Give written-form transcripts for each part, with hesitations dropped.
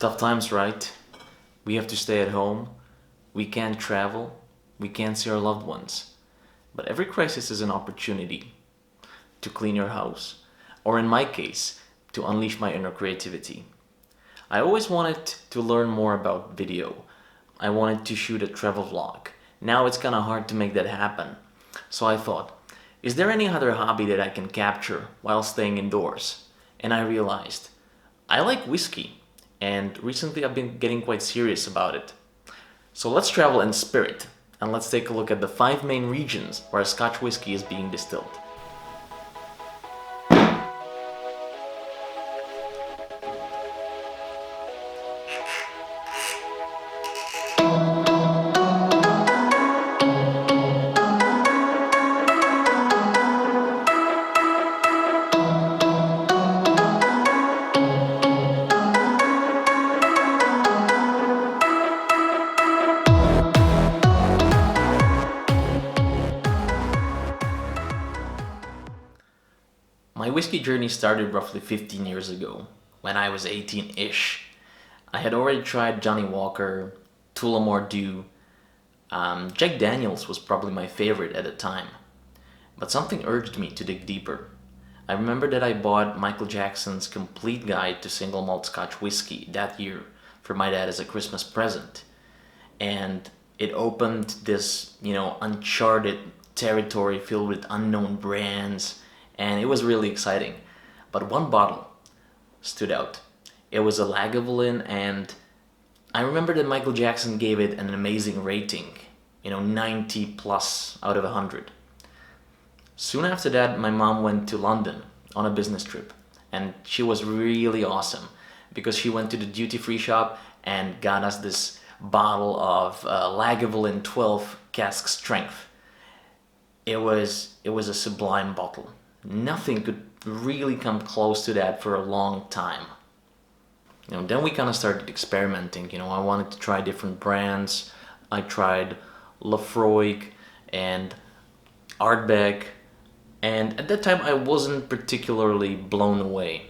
Tough times, right? We have to stay at home, we can't travel, we can't see our loved ones. But every crisis is an opportunity to clean your house, or in my case, to unleash my inner creativity. I always wanted to learn more about video. I wanted to shoot a travel vlog. Now it's kinda hard to make that happen. So I thought, is there any other hobby that I can capture while staying indoors? And I realized, I like whiskey, and recently I've been getting quite serious about it. So let's travel in spirit, and let's take a look at the 5 main regions where Scotch whiskey is being distilled. My whiskey journey started roughly 15 years ago, when I was 18-ish. I had already tried Johnny Walker, Tullamore Dew. Jack Daniels was probably my favorite at the time. But something urged me to dig deeper. I remember that I bought Michael Jackson's complete guide to single malt Scotch whiskey that year for my dad as a Christmas present. And it opened this, uncharted territory filled with unknown brands, and it was really exciting. But one bottle stood out. It was a Lagavulin, and I remember that Michael Jackson gave it an amazing rating, 90 plus out of 100. Soon after that, my mom went to London on a business trip, and she was really awesome because she went to the duty-free shop and got us this bottle of Lagavulin 12 cask strength. It was a sublime bottle. Nothing could really come close to that for a long time. Then we kind of started experimenting. I wanted to try different brands. I tried Lafroig and Ardbeg, and at that time I wasn't particularly blown away.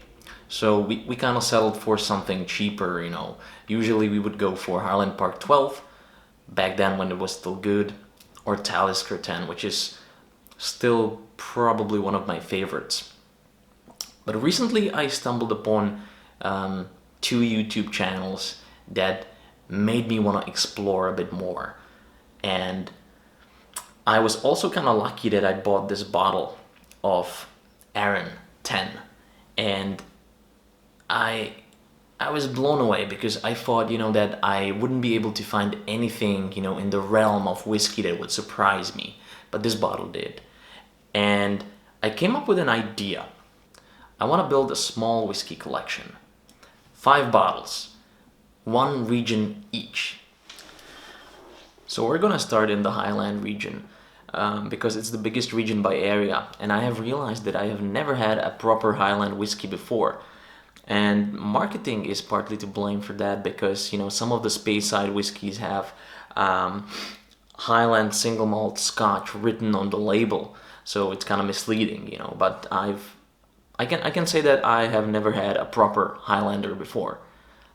So we kind of settled for something cheaper, Usually we would go for Highland Park 12, back then when it was still good, or Talisker 10, which is still probably one of my favorites. But recently I stumbled upon 2 YouTube channels that made me want to explore a bit more. And I was also kind of lucky that I bought this bottle of Aaron 10, and I was blown away because I thought, that I wouldn't be able to find anything, in the realm of whiskey that would surprise me, but this bottle did. And I came up with an idea. I want to build a small whiskey collection. 5 bottles, 1 region each. So we're gonna start in the Highland region because it's the biggest region by area, and I have realized that I have never had a proper Highland whiskey before. And marketing is partly to blame for that because, some of the Speyside whiskies have Highland single malt Scotch written on the label. So it's kind of misleading, but I can say that I have never had a proper Highlander before.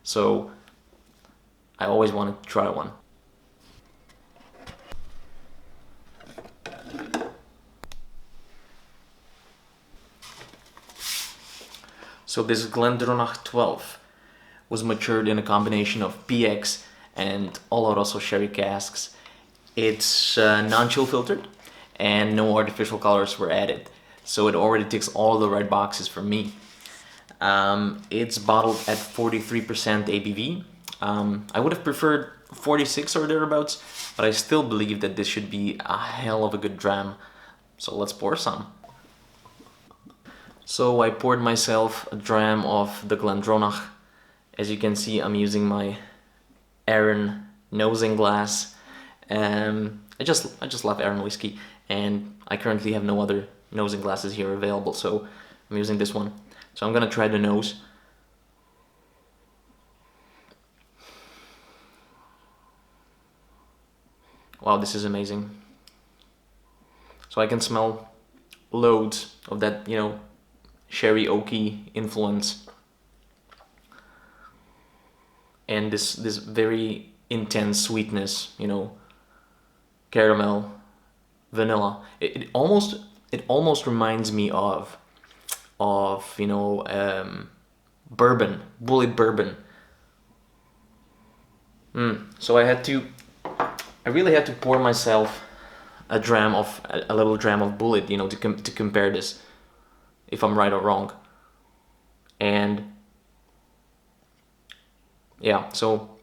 So I always wanted to try one. So this Glendronach 12 was matured in a combination of PX and Oloroso sherry casks. It's non-chill filtered, and no artificial colors were added, so it already ticks all the right boxes for me. It's bottled at 43% ABV. I would have preferred 46 or thereabouts, but I still believe that this should be a hell of a good dram. So let's pour some. So I poured myself a dram of the Glendronach. As you can see, I'm using my Aaron nosing glass. I just love Aaron whiskey, and I currently have no other nosing glasses here available, so I'm using this one. So I'm gonna try the nose. Wow, this is amazing. So I can smell loads of that, sherry oaky influence. and this very intense sweetness, you know, caramel, vanilla. It almost reminds me of you know, bourbon, bullet bourbon. So I really had to pour myself a little dram of bullet, you know, to compare this, if I'm right or wrong. And yeah, so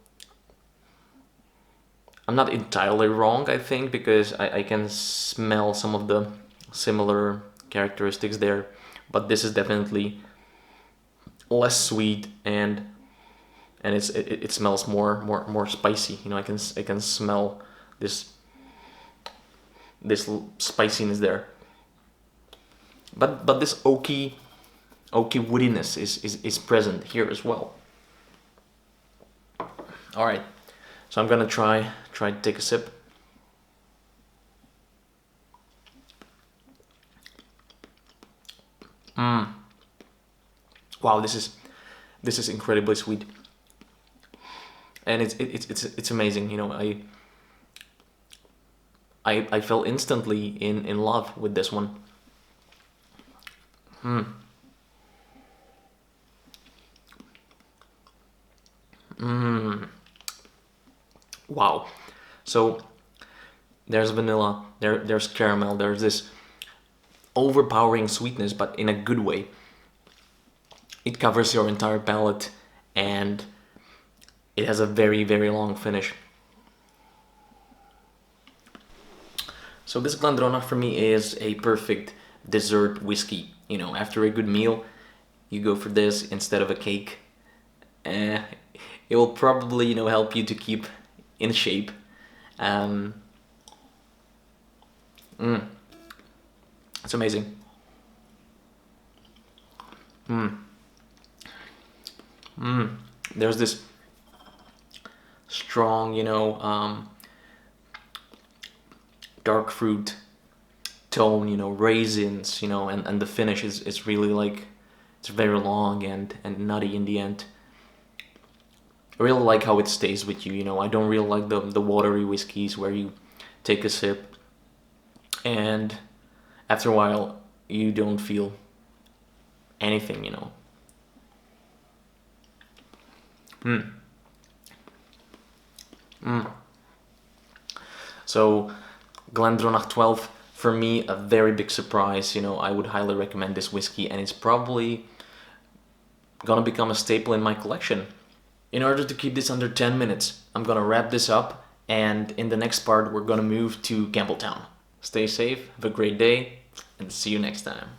I'm not entirely wrong, I think, because I can smell some of the similar characteristics there, but this is definitely less sweet, and it smells more spicy. You know, I can smell this spiciness there. But this oaky woodiness is present here as well. All right, so I'm gonna try to take a sip. Wow, this is incredibly sweet, and it's amazing. You know, I fell instantly in love with this one. Wow. So there's vanilla, there's caramel, there's this overpowering sweetness, but in a good way. It covers your entire palate, and it has a very long finish. So this Glendronach for me is a perfect dessert whiskey. You know, after a good meal, you go for this instead of a cake. It will probably, you know, help you to keep in shape. Um, it's amazing. There's this strong, you know, dark fruit tone, you know, raisins, you know, and the finish is really like, it's very long and nutty in the end. I really like how it stays with you, you know. I don't really like the watery whiskeys where you take a sip and after a while you don't feel anything, you know. So Glendronach 12, for me, a very big surprise. You know, I would highly recommend this whiskey, and it's probably gonna become a staple in my collection. In order to keep this under 10 minutes, I'm gonna wrap this up, and in the next part we're gonna move to Campbelltown. Stay safe, have a great day, and see you next time.